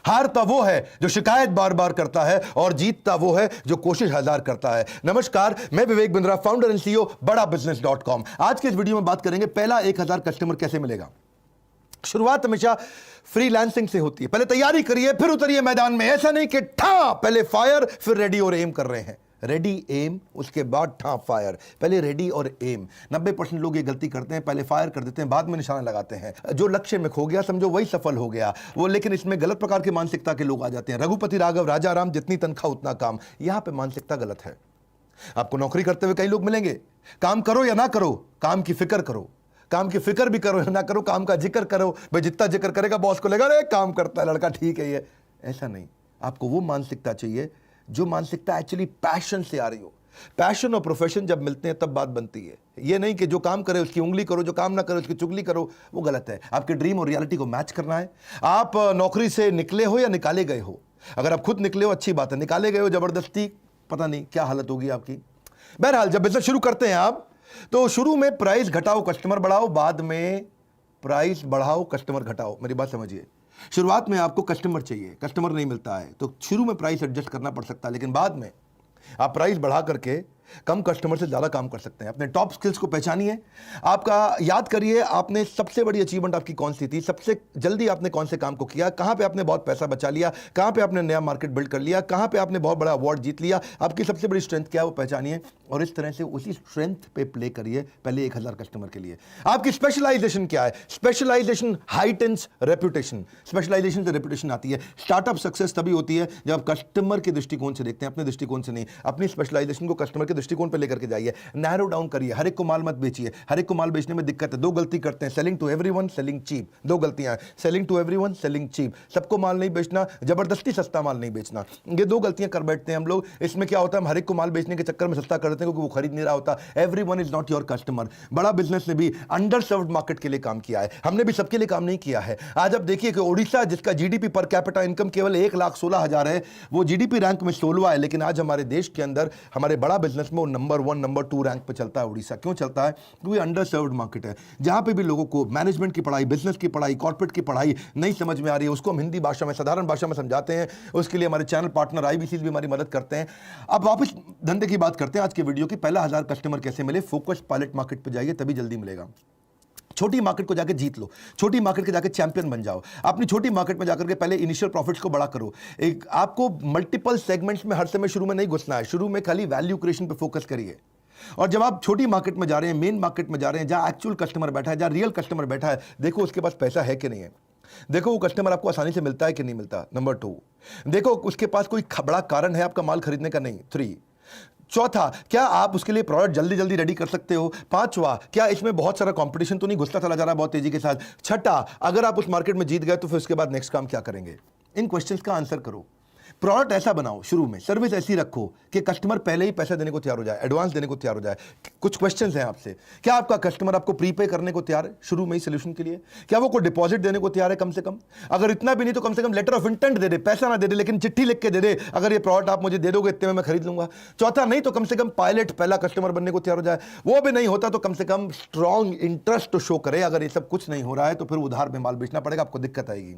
हारता वो है जो शिकायत बार बार करता है और जीतता वो है जो कोशिश हजार करता है। नमस्कार, मैं Vivek Bindra, founder and CEO बड़ाबिजनेस.com। आज के इस वीडियो में बात करेंगे पहला 1000 कस्टमर कैसे मिलेगा। शुरुआत हमेशा फ्रीलांसिंग से होती है। पहले तैयारी करिए फिर उतरिए मैदान में। ऐसा नहीं कि ठा पहले फायर फिर रेडी और एम कर रहे हैं। रेडी एम उसके बाद ठा फायर। पहले रेडी और एम। 90% लोग ये गलती करते हैं, पहले फायर कर देते हैं, बाद में निशाना लगाते हैं। जो लक्ष्य में खो गया समझो वही सफल हो गया वो। लेकिन इसमें गलत प्रकार की मानसिकता के लोग आ जाते हैं। रघुपति राघव राजा राम, जितनी तनख्वाह उतना काम। यहां पे मानसिकता गलत है। आपको नौकरी करते हुए कई लोग मिलेंगे, काम करो या ना करो, काम की फिक्र करो। काम की फिक्र भी करो या ना करो, काम का जिक्र करो। भाई जितना जिक्र करेगा बॉस को लगेगा अरे काम करता है लड़का, ठीक है ये। ऐसा नहीं, आपको वो मानसिकता चाहिए जो मानसिकता एक्चुअली पैशन से आ रही हो। पैशन और प्रोफेशन जब मिलते हैं तब बात बनती है। ये नहीं कि जो काम करे उसकी उंगली करो, जो काम ना करे उसकी चुगली करो, वो गलत है। आपके ड्रीम और रियलिटी को मैच करना है। आप नौकरी से निकले हो या निकाले गए हो। अगर आप खुद निकले हो अच्छी बात है, निकाले गए हो जबरदस्ती, पता नहीं क्या हालत होगी आपकी। बहरहाल जब बिजनेस शुरू करते हैं आप, तो शुरू में प्राइस घटाओ कस्टमर बढ़ाओ, बाद में प्राइस बढ़ाओ कस्टमर घटाओ। मेरी बात समझिए। शुरुआत में आपको कस्टमर चाहिए, कस्टमर नहीं मिलता है तो शुरू में प्राइस एडजस्ट करना पड़ सकता है, लेकिन बाद में आप प्राइस बढ़ा करके कम कस्टमर से ज्यादा काम कर सकते हैं। अपने टॉप स्किल्स को पहचानिए। आपका याद करिए आपने सबसे बड़ी अचीवमेंट आपकी कौन सी थी, सबसे जल्दी आपने कौन से काम को किया, कहां पे आपने बहुत पैसा बचा लिया, कहां पे आपने नया मार्केट बिल्ड कर लिया, कहां पे आपने बहुत बड़ा अवार्ड जीत लिया। आपकी सबसे बड़ी स्ट्रेंथ क्या है वो पहचानिए और इस तरह से उसी स्ट्रेंथ पे प्ले करिए पहले 1000 कस्टमर के लिए। आपकी स्पेशलाइजेशन क्या है? Specialization heightens reputation. स्पेशलाइजेशन से रेपुटेशन आती है। स्टार्टअप सक्सेस तभी होती है जब आप कस्टमर के दृष्टिकोण से देखते हैं, अपने दृष्टिकोण से नहीं। अपनी स्पेशलाइजेशन को कस्टमर के दृष्टिकोण पे लेकर के जाइए, नैरो डाउन करिए। हर एक को माल मत बेचिए। हर एक को माल बेचने में दिक्कत है। दो गलती करते हैं, selling to everyone, selling cheap. दो गलतियां हैं, selling to everyone, selling cheap. सबको माल नहीं बेचना, जबरदस्ती सस्ता माल नहीं बेचना। ये दो गलतियां कर बैठते हैं हम लोग। इसमें क्या होता है, हम हर एक को माल बेचने के चक्कर में सस्ता कर देते हैं क्योंकि वो खरीद नहीं रहा होता। Everyone is not your customer. बड़ा बिजनेस ने भी अंडर सर्व्ड मार्केट के लिए काम किया है, हमने भी सबके लिए काम नहीं किया है। आज आप देखिए कि ओडिशा, जिसका जीडीपी पर कैपिटा इनकम केवल 1,16,000 है, वो जीडीपी रैंक में 16वां है, लेकिन आज हमारे देश के अंदर हमारे बड़ा बिजनेस में वो नंबर 1 नंबर 2 रैंक पे चलता है। उड़ीसा क्यों चलता है? क्योंकि अंडर सर्व्ड मार्केट है। जहां पे भी लोगों को मैनेजमेंट की पढ़ाई, बिजनेस की पढ़ाई, कॉर्पोरेट की पढ़ाई नहीं समझ में आ रही है, उसको हम हिंदी भाषा में, साधारण भाषा में समझाते हैं। उसके लिए हमारे चैनल पार्टनर आईबीसी भी हमारी मदद करते हैं। अब वापस धंधे की बात करते हैं आज के वीडियो की। पहला 1000 कस्टमर कैसे मिले? फोकस पायलट मार्केट पे जाइए, तभी जल्दी मिलेगा। छोटी मार्केट को जाकर जीत लो, छोटी मार्केट के जाकर चैंपियन बन जाओ। अपनी छोटी मार्केट में जाकर के पहले इनिशियल प्रॉफिट्स को बड़ा करो। एक आपको मल्टीपल सेगमेंट्स में हर समय शुरू में नहीं घुसना है। शुरू में खाली वैल्यू क्रिएशन पे फोकस करिए। और जब आप छोटी मार्केट में जा रहे हैं, मेन मार्केट में जा रहे हैं, जहां एक्चुअल कस्टमर बैठा है, जहां रियल कस्टमर बैठा है, देखो उसके पास पैसा है कि नहीं है। देखो वो कस्टमर आपको आसानी से मिलता है कि नहीं मिलता। नंबर 2, देखो उसके पास कोई बड़ा कारण है आपका माल खरीदने का नहीं। 3, चौथा, क्या आप उसके लिए प्रोडक्ट जल्दी जल्दी रेडी कर सकते हो। 5वां, क्या इसमें बहुत सारा कंपटीशन तो नहीं घुसता चला जा रहा है बहुत तेजी के साथ। 6ठा, अगर आप उस मार्केट में जीत गए तो फिर उसके बाद नेक्स्ट काम क्या करेंगे। इन क्वेश्चंस का आंसर करो। प्रोडक्ट ऐसा बनाओ शुरू में, सर्विस ऐसी रखो कि कस्टमर पहले ही पैसा देने को तैयार हो जाए, एडवांस देने को तैयार हो जाए। कुछ क्वेश्चंस हैं आपसे। क्या आपका कस्टमर आपको प्रीपे करने को तैयार है शुरू में ही सोल्यूशन के लिए? क्या वो कोई डिपॉजिट देने को तैयार है कम से कम? अगर इतना भी नहीं तो कम से कम लेटर ऑफ इंटेंट दे दे, पैसा ना दे दे लेकिन चिट्ठी लिख के दे दे, अगर ये प्रोडक्ट आप मुझे दे दोगे इतने में मैं खरीद लूंगा। चौथा, नहीं तो कम से कम पायलट पहला कस्टमर बनने को तैयार हो जाए। वो भी नहीं होता तो कम से कम स्ट्रॉन्ग इंटरेस्ट तो शो करे। अगर ये सब कुछ नहीं हो रहा है तो फिर उधार में माल बेचना पड़ेगा, आपको दिक्कत आएगी।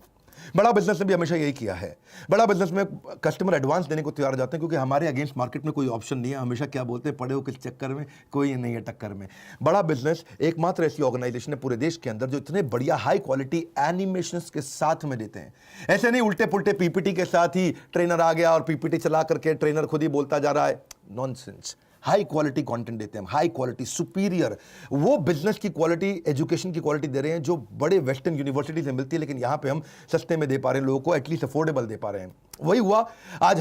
बड़ा बिजनेस ने भी हमेशा यही किया है। बड़ा बिजनेस में कस्टमर एडवांस देने को तैयार हो जाते हैं क्योंकि हमारे अगेंस्ट मार्केट में कोई ऑप्शन नहीं है। हमेशा क्या बोलते हैं, पड़े हो किस चक्कर में, कोई नहीं है टक्कर में। बड़ा बिजनेस एकमात्र ऐसी ऑर्गेनाइजेशन है पूरे देश के अंदर जो इतने बढ़िया हाई क्वालिटी एनिमेशंस के साथ में देते हैं। ऐसे नहीं उल्टे पुल्टे पीपीटी के साथ ही ट्रेनर आ गया और पीपीटी चला करके ट्रेनर खुद ही बोलता जा रहा है। नॉनसेंस। हाई क्वालिटी कंटेंट देते हैं, हाई क्वालिटी, सुपीरियर। वो बिजनेस की क्वालिटी, एजुकेशन की क्वालिटी दे रहे हैं जो बड़े वेस्टर्न यूनिवर्सिटी से मिलती है, लेकिन यहां पे हम सस्ते में दे पा रहे हैं लोगों को, एटलीस्ट अफोर्डेबल दे पा रहे हैं। वही हुआ आज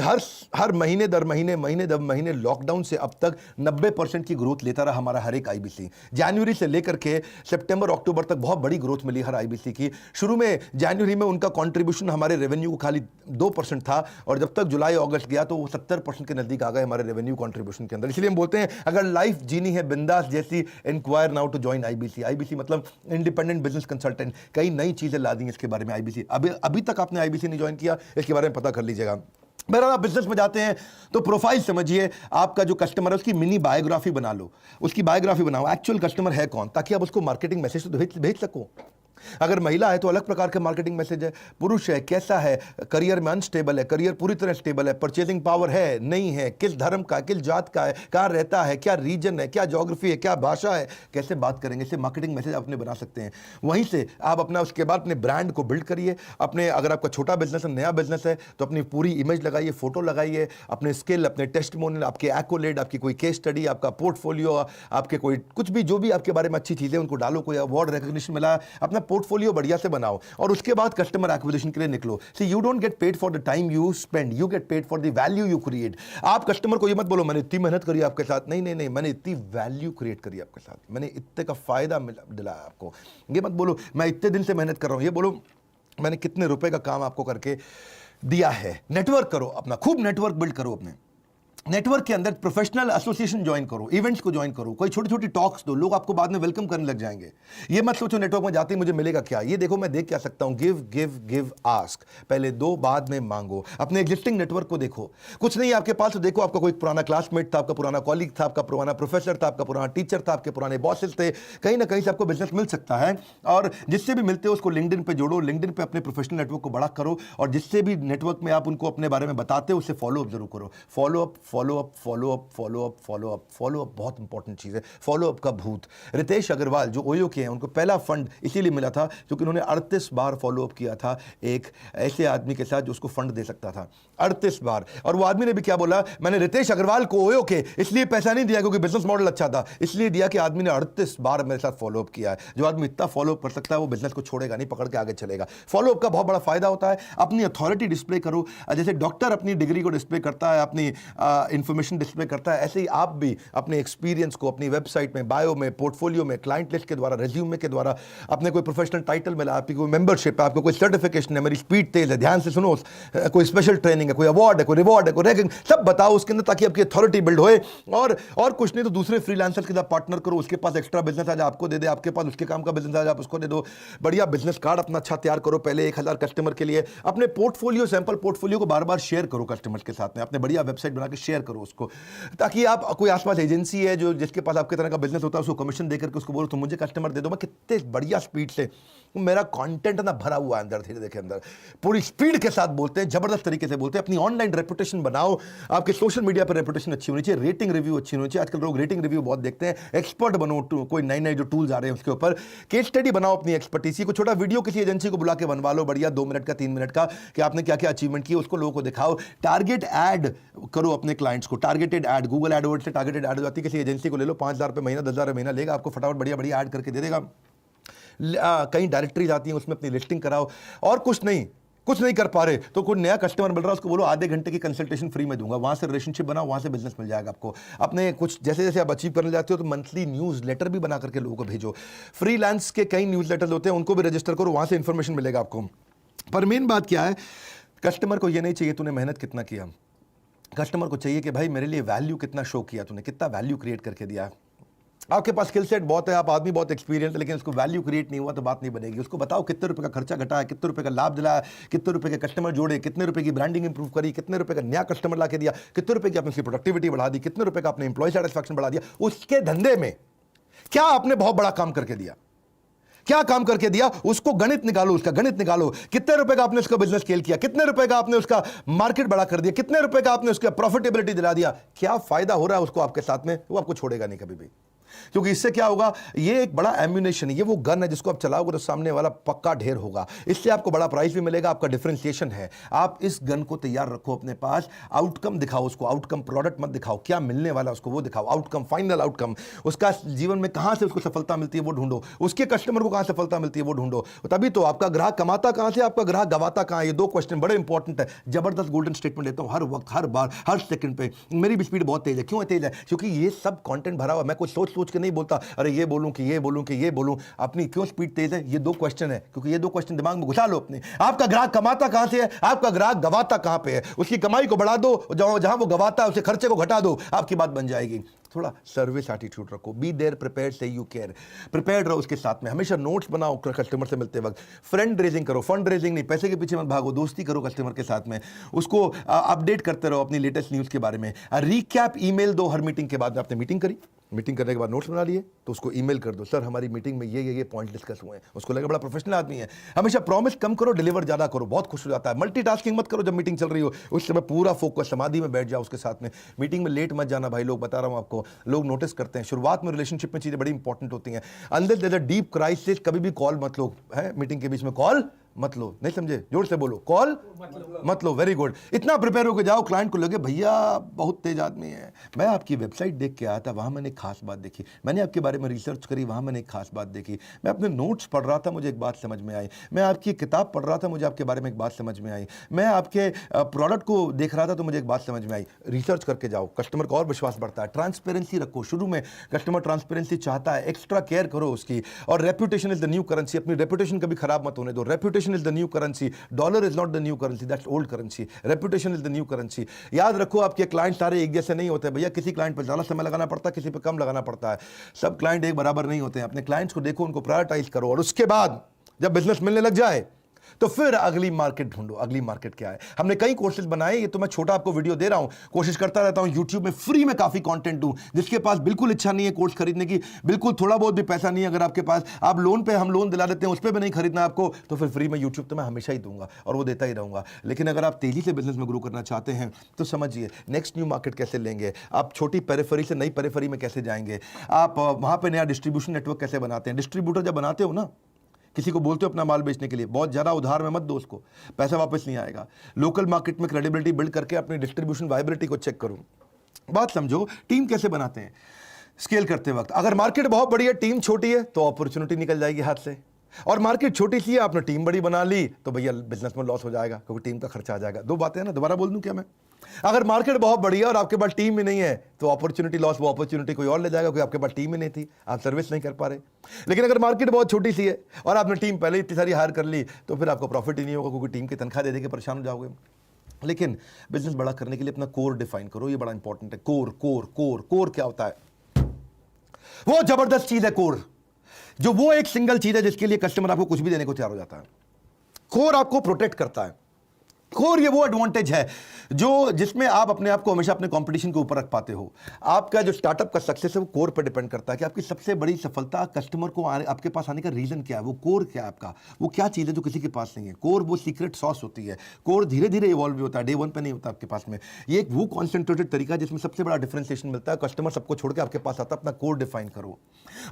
हर महीने दर महीने, महीने दर महीने लॉकडाउन से अब तक 90% की ग्रोथ लेता रहा हमारा हर एक आईबीसी। जनवरी से लेकर के सितंबर अक्टूबर तक बहुत बड़ी ग्रोथ मिली हर आईबीसी की। शुरू में जनवरी में उनका कंट्रीब्यूशन हमारे रेवेन्यू को खाली 2% था और जब तक जुलाई अगस्त गया तो वो 70% के नजदीक आ गए हमारे रेवेन्यू कंट्रीब्यूशन के अंदर। इसलिए हम बोलते हैं अगर लाइफ जीनी है बिंदास जैसी, enquire now to join IBC. IBC मतलब इंडिपेंडेंट बिजनेस कंसल्टेंट। कई नई चीजें ला दी इसके बारे में आईबीसी। अभी तक आपने आईबीसी नहीं ज्वाइन किया, इसके बारे में पता कर लीजिएगा। बहरहाल आप बिजनेस में जाते हैं तो प्रोफाइल समझिए। आपका जो कस्टमर है उसकी मिनी बायोग्राफी बना लो, उसकी बायोग्राफी बनाओ, एक्चुअल कस्टमर है कौन, ताकि आप उसको मार्केटिंग मैसेज तो भेज सको। अगर महिला है तो अलग प्रकार के मार्केटिंग मैसेज है, पुरुष है कैसा है, करियर में अनस्टेबल है, करियर पूरी तरह स्टेबल है, परचेजिंग पावर है नहीं है, किस धर्म का, किस जात का है, कहाँ रहता है, क्या रीजन है, क्या ज्योग्राफी है, क्या भाषा है, कैसे बात करेंगे, इससे मार्केटिंग मैसेज आप अपने बना सकते हैं। वहीं से आप अपना उसके बाद अपने ब्रांड को बिल्ड करिए। अपने अगर आपका छोटा बिजनेस है, नया बिजनेस है, तो अपनी पूरी इमेज लगाइए, फोटो लगाइए, अपने स्किल, अपने टेस्टिमोनियल, आपके एक्कोलेड, आपकी कोई केस स्टडी, आपका पोर्टफोलियो, आपके कोई कुछ भी जो भी आपके बारे में अच्छी चीज़ें उनको डालो, कोई अवार्ड रिकॉग्निशन मिला, अपना पोर्टफोलियो बढ़िया से बनाओ और उसके बाद कस्टमर एक्विजिशन के लिए निकलो। See you don't get paid for the time you spend, you get paid for the value you create. आप कस्टमर को ये मत बोलो मैंने इतनी मेहनत करी आपके साथ, नहीं नहीं नहीं, मैंने इतनी वैल्यू क्रिएट करी आपके साथ, मैंने इतने का फायदा दिलाया आपको। ये मत बोलो मैं इतने दिन से मेहनत कर रहा हूं, ये बोलो मैंने कितने रुपए का काम आपको करके दिया है। नेटवर्क करो अपना, खूब नेटवर्क बिल्ड करो अपने। नेटवर्क के अंदर प्रोफेशनल एसोसिएशन ज्वाइन करो, इवेंट्स को ज्वाइन करो, कोई छोटी छोटी टॉक्स दो, लोग आपको बाद में वेलकम करने लग जाएंगे। ये मत सोचो नेटवर्क में जाते ही मुझे मिलेगा क्या, ये देखो मैं देख क्या सकता हूं। गिव गिव गिव आस्क, पहले दो बाद में मांगो। अपने एग्जिस्टिंग नेटवर्क को देखो, कुछ नहीं आपके पास तो देखो आपका कोई पुराना क्लासमेट था, आपका पुराना कॉलीग था, आपका पुराना प्रोफेसर था, आपका पुराना टीचर था, आपके पुराने बॉसेस थे, कहीं ना कहीं से आपको बिजनेस मिल सकता है। और जिससे भी मिलते हो उसको लिंक्डइन पे जोड़ो, लिंक्डइन पे अपने प्रोफेशनल नेटवर्क को बड़ा करो और जिससे भी नेटवर्क में आप उनको अपने बारे में बताते हो उससे फॉलो अप जरूर करो। Follow up follow up follow up follow up follow up follow up बहुत इंपॉर्टेंट चीज है। फॉलो अप का भूत। रितेश अग्रवाल जो ओयो के हैं, उनको पहला फंड इसीलिए मिला था क्योंकि उन्होंने 38 बार फॉलो अप किया था एक ऐसे आदमी के साथ जो उसको फंड दे सकता था 38 बार। और वो आदमी ने भी क्या बोला, मैंने रितेश अग्रवाल को ओयो के इसलिए पैसा नहीं दिया क्योंकि बिजनेस मॉडल अच्छा था, इसलिए दिया कि आदमी ने 38 बार मेरे साथ फॉलो अप किया है। जो आदमी इतना फॉलो अप कर सकता है वो बिजनेस को छोड़ेगा नहीं, पकड़ के आगे चलेगा। फॉलो अप का बहुत बड़ा फायदा होता है। अपनी अथॉरिटी डिस्प्ले करो, जैसे डॉक्टर अपनी डिग्री को डिस्प्ले करता है, अपनी इंफॉर्मेशन डिस्प्ले करता है, ऐसे ही आप भी अपने एक्सपीरियंस को अपनी वेबसाइट में, बायो में, पोर्टफोलियो में, क्लाइंट लिस्ट के द्वारा, रेज्यूमे के द्वारा, अपने कोई प्रोफेशनल टाइटल मिला, आपकी कोई मेंबरशिप है, आपको कोई सर्टिफिकेशन है, मेरी स्पीड तेज है, ध्यान से सुनो, कोई स्पेशल ट्रेनिंग है, कोई अवार्ड है, कोई रिवॉर्ड है, कोई रैंकिंग, सब बताओ उसके अंदर ताकि आपकी अथॉरिटी बिल्ड होए। और कुछ नहीं तो दूसरे फ्रीलांसर के साथ पार्टनर करो, उसके पास एक्स्ट्रा बिजनेस आज आपको दे दे, आपके पास उसके काम का बिजनेस आज आप उसको दे दो। बढ़िया बिजनेस कार्ड अपना अच्छा तैयार करो पहले 1000 कस्टमर के लिए। अपने पोर्टफोलियो, सैंपल पोर्टफोलियो को बार बार शेयर करो कस्टमर के साथ में, अपने बढ़िया वेबसाइट बना के शेयर करो उसको, ताकि आप कोई आसपास एजेंसी है जो जिसके पास आपके तरह का बिजनेस होता है उसको कमीशन देकर के उसको बोलो तुम मुझे कस्टमर दे दो। मैं कितने बढ़िया स्पीड से, मेरा कंटेंट ना भरा हुआ है अंदर, धीरे के अंदर पूरी स्पीड के साथ बोलते हैं, जबरदस्त तरीके से बोलते हैं। अपनी ऑनलाइन रेपुटेशन बनाओ, आपके सोशल मीडिया पर रेपुटेशन अच्छी होनी चाहिए, रेटिंग रिव्यू अच्छी होनी चाहिए। आजकल लोग रेटिंग रिव्यू बहुत देखते हैं। एक्सपर्ट बनो, कोई नए नए जो टूल्स आ रहे हैं उसके ऊपर केस स्टडी बनाओ, अपनी एक्सपर्टीसी को छोटा वीडियो किसी एजेंसी को बुला के बनवा लो, बढ़िया 2 मिनट का 3 मिनट का, कि आपने क्या क्या अचीवमेंट किया उसको लोगों को दिखाओ। टारगेट ऐड करो अपने क्लाइंट्स को, टारगेटेड ऐड, गूगल एडवर्ड से टारगेटेड ऐड हो जाती है। किसी एजेंसी को ले लो, 5000 रुपये महीना, 10,000 महीना लेगा, आपको फटाफट बढ़िया बढ़िया ऐड करके दे देगा। कहीं डायरेक्टरीज आती हैं उसमें अपनी लिस्टिंग कराओ। और कुछ नहीं कर पा रहे तो कोई नया कस्टमर मिल रहा है उसको बोलो आधे घंटे की कंसल्टेशन फ्री में दूंगा, वहां से रिलेशनशिप बनाओ, वहां से बिजनेस मिल जाएगा आपको। अपने कुछ जैसे जैसे आप अचीव करने जाते हो तो मंथली न्यूज़ लेटर भी बना करके लोगों को भेजो। फ्रीलांस के कई न्यूज़ लेटर्स होते हैं, उनको भी रजिस्टर करो, वहां से इंफॉर्मेशन मिलेगा आपको। पर मेन बात क्या है, कस्टमर को ये नहीं चाहिए तूने मेहनत कितना किया, कस्टमर को चाहिए कि भाई मेरे लिए वैल्यू कितना शो किया तूने, कितना वैल्यू क्रिएट करके दिया। आपके पास स्किल सेट बहुत है, आप आदमी बहुत एक्सपीरियंस है, लेकिन उसको वैल्यू क्रिएट नहीं हुआ तो बात नहीं बनेगी। उसको बताओ कितने रुपए का खर्चा घटाया, कितने रुपए का लाभ दिलाया, कितने रुपए के कस्टमर जोड़े, कितने रुपए की ब्रांडिंग इंप्रूव करी, कितने रुपए का नया कस्टमर ला के दिया, कितने रुपए की आपने उसकी प्रोडक्टिविटी बढ़ा दी, कितने रुपए का आपने एम्प्लॉय सेटिस्फैक्शन बढ़ा दिया। उसके धंधे में क्या आपने बहुत बड़ा काम करके दिया, क्या काम करके दिया, उसको गणित निकालो, उसका गणित निकालो। कितने रुपए का आपने उसका बिजनेस स्केल किया, कितने रुपए का आपने उसका मार्केट बड़ा कर दिया, कितने रुपए का आपने उसका प्रॉफिटेबिलिटी दिला दिया, क्या फायदा हो रहा है उसको आपके साथ में, वो आपको छोड़ेगा नहीं कभी भी। क्योंकि इससे क्या होगा, ये एक बड़ा एम्यूनेशन है, ये वो गन है जिसको आप चलाओगे तो सामने वाला पक्का ढेर होगा। इससे आपको बड़ा प्राइस भी मिलेगा, आपका डिफरेंशिएशन है। आप इस गन को तैयार रखो अपने पास, आउटकम दिखाओ उसको, आउटकम प्रोडक्ट मत दिखाओ, क्या मिलने वाला उसको वो दिखाओ, आउटकम, फाइनल आउटकम, उसका जीवन में कहां से उसको सफलता मिलती है वो ढूंढो, उसके कस्टमर को कहां सफलता मिलती है वो ढूंढो। तभी तो आपका ग्राहक कमाता कहां से, आपका ग्राहक गवाता कहां है। ये 2 क्वेश्चन बड़े इंपॉर्टेंट है। जबरदस्त गोल्डन स्टेटमेंट देता हूं हर वक्त, हर बार, हर सेकंड पे। मेरी भी स्पीड बहुत तेज है। क्यों तेज है? क्योंकि ये सब कंटेंट भरा हुआ। मैं कुछ सोच सोच के नहीं बोलता, अरे ये बोलूं कि ये बोलूं कि ये बोलूं। अपनी क्यों स्पीड तेज है? ये 2 क्वेश्चन है, क्योंकि ये 2 क्वेश्चन दिमाग में घुसा लो अपने। आपका ग्राहक कमाता कहां से है, आपका ग्राहक गवाता कहां पे है। उसकी कमाई को बढ़ा दो, जहां वो गवाता है उसके खर्चे को घटा दो, आपकी बात बन जाएगी। थोड़ा सर्विस एटीट्यूड रखो, बी देयर प्रिपेयर्ड से यू केयर, प्रिपेयर्ड रहो उसके साथ में। हमेशा नोट्स बनाओ कस्टमर से मिलते वक्त, फ्रेंड रेजिंग करो, फंड रेजिंग नहीं, पैसे के पीछे मत भागो, दोस्ती करो कस्टमर के साथ में, उसको अपडेट करते रहो अपनी लेटेस्ट न्यूज़ के बारे में। रिकैप ईमेल दो हर मीटिंग के बाद। आपने मीटिंग करी, मीटिंग करने के बाद नोट्स बना लिए तो उसको ईमेल कर दो, सर हमारी मीटिंग में ये पॉइंट डिस्कस हुए हैं। उसको लगे बड़ा प्रोफेशनल आदमी है। हमेशा प्रॉमिस कम करो, डिलीवर ज़्यादा करो, बहुत खुश हो जाता है। मल्टीटास्किंग मत करो जब मीटिंग चल रही हो, उस समय पूरा फोकस समाधि में बैठ जाओ उसके साथ में। मीटिंग में लेट मत जाना भाई लोग, बता रहा हूँ आपको, लोग नोटिस करते हैं। शुरुआत में रिलेशनशिप में चीज़ें बड़ी इंपॉर्टेंट होती हैं। Unless there is a deep crisis कभी भी कॉल मत लो, है मीटिंग के बीच में कॉल मत लो। नहीं समझे, जोर से बोलो, कॉल मत लो। Very good. इतना प्रिपेयर होकर जाओ, क्लाइंट को लगे भैया बहुत तेज आदमी है, मैं आपकी वेबसाइट देख के आया था, वहां मैंने खास बात देखी, मैंने आपके बारे में रिसर्च करी, वहां मैंने एक खास बात देखी, मैं अपने नोट्स पढ़ रहा था, मुझे एक बात समझ में आई, मैं आपकी किताब पढ़ रहा था, मुझे आपके बारे में एक बात समझ में आई, मैं आपके प्रोडक्ट को देख रहा था तो मुझे एक बात समझ में आई। रिसर्च करके जाओ, कस्टमर का और विश्वास बढ़ता है। ट्रांसपेरेंसी रखो, शुरू में कस्टमर ट्रांसपेरेंसी चाहता है, एक्स्ट्रा केयर करो उसकी। और reputation is the new currency, अपनी रेपुटेशन कभी खराब मत होने दो। Reputation is the new currency, dollar is not the new currency, that's old currency. Reputation is the new currency. याद रखो आपके क्लाइंट सारे एक जैसे नहीं होते भैया, किसी क्लाइंट पर ज्यादा समय लगाना पड़ता है, किसी पर कम लगाना पड़ता है। सब क्लाइंट एक बराबर नहीं होते हैं। अपने क्लाइंट्स को देखो, उनको प्रायोरिटाइज करो, और उसके बाद जब बिजनेस मिलने लग जाए तो फिर अगली मार्केट ढूंढो। अगली मार्केट क्या है? हमने कई कोर्सेज बनाए, ये तो मैं छोटा आपको वीडियो दे रहा हूं, कोशिश करता रहता हूं यूट्यूब में फ्री में काफी कंटेंट दूं। जिसके पास बिल्कुल इच्छा नहीं है कोर्स खरीदने की, बिल्कुल थोड़ा बहुत भी पैसा नहीं है अगर आपके पास, आप लोन पे, हम लोन दिला देते हैं, उस पर भी नहीं खरीदना आपको, तो फिर फ्री में यूट्यूब तो मैं हमेशा ही दूंगा और वो देता ही रहूंगा। लेकिन अगर आप तेजी से बिजनेस में ग्रो करना चाहते हैं तो समझिए नेक्स्ट न्यू मार्केट कैसे लेंगे आप, छोटी पेरिफेरी से नई पेरिफेरी में कैसे जाएंगे आप, वहां पर नया डिस्ट्रीब्यूशन नेटवर्क कैसे बनाते हैं। डिस्ट्रीब्यूटर जब बनाते हो ना, किसी को बोलते हो अपना माल बेचने के लिए, बहुत ज़्यादा उधार में मत दो उसको, पैसा वापस नहीं आएगा। लोकल मार्केट में क्रेडिबिलिटी बिल्ड करके अपनी डिस्ट्रीब्यूशन वाइबिलिटी को चेक करो। बात समझो, टीम कैसे बनाते हैं स्केल करते वक्त। अगर मार्केट बहुत बड़ी है, टीम छोटी है, तो अपॉर्चुनिटी निकल जाएगी हाथ से। और मार्केट छोटी सी है, आपने टीम बड़ी बना ली, तो भैया बिजनेस में लॉस हो जाएगा, क्योंकि टीम का खर्चा आ जाएगा। दो बातें हैं ना, दोबारा बोल दूं क्या मैं? अगर मार्केट बहुत बड़ी है और आपके पास टीम ही नहीं है, तो अपॉर्चुनिटी लॉस, वो अपॉर्चुनिटी कोई और ले जाएगा, क्योंकि आपके पास टीम ही नहीं थी, आप सर्विस नहीं कर पा रहे। लेकिन अगर मार्केट बहुत छोटी सी है और आपने टीम पहले इतनी सारी हायर कर ली, तो फिर आपको प्रॉफिट ही नहीं होगा, क्योंकि टीम की तनख्वाह दे देके परेशान हो जाओगे। लेकिन बिजनेस बड़ा करने के लिए अपना कोर डिफाइन करो, ये बड़ा इंपॉर्टेंट है। कोर कोर कोर कोर क्या होता है? वो जबरदस्त चीज है कोर, जो वो एक सिंगल चीज है जिसके लिए कस्टमर आपको कुछ भी देने को तैयार हो जाता है। कोर आपको प्रोटेक्ट करता है। कोर ये वो एडवांटेज है जो जिसमें आप अपने आप को हमेशा अपने कंपटीशन के ऊपर रख पाते हो। आपका जो स्टार्टअप का सक्सेस है वो कोर पर डिपेंड करता है कि आपकी सबसे बड़ी सफलता, कस्टमर को आपके पास आने का रीजन क्या है, वो कोर क्या है आपका, वो क्या चीज़ है जो किसी के पास नहीं है। कोर वो सीक्रेट सॉस होती है। कोर धीरे धीरे इवॉल्व भी होता है, डे वन पे नहीं होता आपके पास में। ये एक वो कॉन्सेंट्रेटेड तरीका है जिसमें सबसे बड़ा डिफरेंशिएशन मिलता है। कस्टमर सबको छोड़ के आपके पास आता है, अपना कोर डिफाइन करो।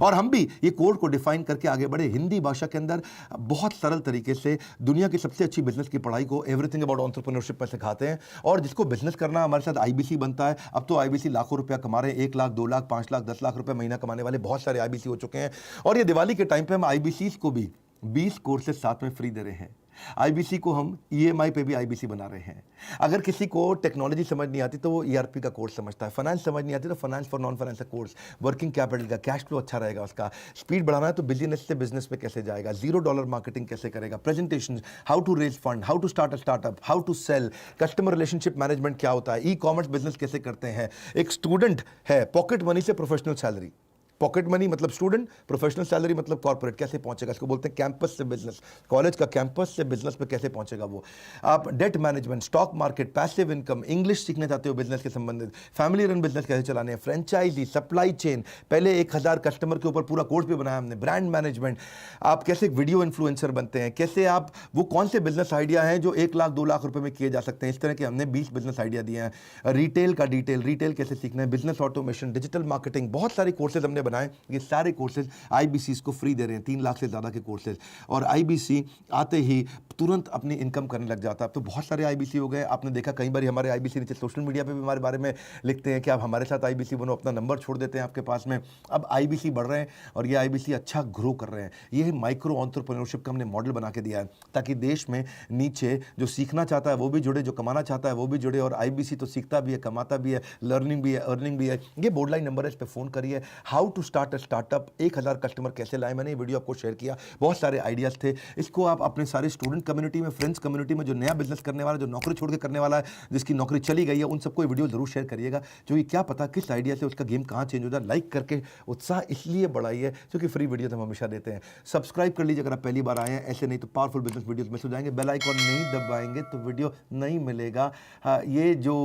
और हम भी ये कोर को डिफाइन करके आगे बढ़े। हिंदी भाषा के अंदर बहुत सरल तरीके से दुनिया की सबसे अच्छी बिजनेस की पढ़ाई को एवरीथिंग अबाउट एंटरप्रेन्योरशिप पर सिखाते हैं। और जिसको बिजनेस करना, हमारे साथ आईबीसी बनता है। अब तो आईबीसी लाखों रुपया कमा रहे हैं, 1 लाख, 2 लाख, 5 लाख, 10 लाख रुपए महीना कमाने वाले बहुत सारे आईबीसी हो चुके हैं। और ये दिवाली के टाइम पे हम आईबीसी को भी 20 कोर्सेज साथ में फ्री दे रहे हैं। आईबीसी को हम ईएमआई पे भी आईबीसी बना रहे हैं। अगर किसी को टेक्नोलॉजी समझ नहीं आती तो वो ईआरपी का कोर्स समझता है, फाइनेंस समझ नहीं आती तो फाइनेंस फॉर नॉन फाइनेंस का कोर्स, वर्किंग कैपिटल का, कैश फ्लो अच्छा रहेगा उसका, स्पीड बढ़ाना है तो बिजनेस से बिजनेस पे कैसे जाएगा, $0 मार्केटिंग कैसे करेगा, presentation, how to raise fund, how to start a startup, how to sell, customer relationship management क्या होता है, ई कॉमर्स बिजनेस कैसे करते हैं। एक स्टूडेंट है, पॉकेट मनी से प्रोफेशनल सैलरी, पॉकेट मनी मतलब स्टूडेंट, प्रोफेशनल सैलरी मतलब कॉर्पोरेट, कैसे पहुंचेगा, इसको बोलते हैं कैंपस से बिजनेस, कॉलेज का कैंपस से बिजनेस पे कैसे पहुंचेगा वो। आप debt management, stock market, passive income, English सीखना चाहते हो बिजनेस के संबंधित, फैमिली रन बिजनेस कैसे चलाने हैं, फ्रेंचाइजी, सप्लाई चेन, पहले 1000 कस्टमर के ऊपर पूरा कोर्स भी बनाया हमने, ब्रांड मैनेजमेंट, आप कैसे वीडियो इन्फ्लुएंसर बनते हैं, कैसे आप वो कौन से बिजनेस आइडिया हैं जो 1 लाख 2 लाख रुपए में किए जा सकते हैं। इस तरह के हमने 20 बिजनेस आइडिया दिए हैं। रिटेल का डिटेल, रिटेल कैसे सीखना है, बिजनेस ऑटोमेशन, डिजिटल मार्केटिंग, बहुत सारे कोर्सेज हमने बनाए। ये सारे कोर्सेज आईबीसी को फ्री दे रहे हैं, 3 लाख से ज़्यादा के कोर्सेज। और आईबीसी आते ही तुरंत अपनी इनकम करने लग जाता है। अब तो बहुत सारे आईबीसी हो गए, आपने देखा कई बार हमारे आईबीसी नीचे सोशल मीडिया पे भी हमारे बारे में लिखते हैं कि आप हमारे साथ आईबीसी बनो, अपना नंबर छोड़ देते हैं आपके पास में। अब आईबीसी बढ़ रहे हैं और ये आईबीसी अच्छा ग्रो कर रहे हैं। ये माइक्रो एंटरप्रेन्योरशिप का हमने मॉडल बना के दिया है ताकि देश में नीचे जो सीखना चाहता है वो भी जुड़े, जो कमाना चाहता है वो भी जुड़े। और आईबीसी तो सीखता भी है, कमाता भी है, लर्निंग भी है, अर्निंग भी है। ये बोर्ड लाइन नंबर है, इस पर फोन करिए। How to start a startup, 1000 customer कैसे लाए, मैंने ये वीडियो आपको शेयर किया, बहुत सारे आइडियाज थे। इसको आप अपने सारे स्टूडेंट कम्युनिटी में, फ्रेंड्स कम्युनिटी में, जो नया बिजनेस करने वाला, जो नौकरी छोड़ के करने वाला है, जिसकी नौकरी चली गई है, उन सबको ये वीडियो जरूर शेयर करिएगा, क्योंकि क्या पता किस आइडिया से उसका गेम कहाँ चेंज हो जाए। लाइक करके उत्साह इसलिए बढ़ाइए क्योंकि फ्री वीडियो हम हमेशा देते हैं। सब्सक्राइब कर लीजिए अगर आप पहली बार आए हैं, ऐसे नहीं तो पावरफुल बिजनेस वीडियोस मिस हो जाएंगे। बेल आइकॉन नहीं दबाएंगे तो वीडियो नहीं मिलेगा। हाँ, ये जो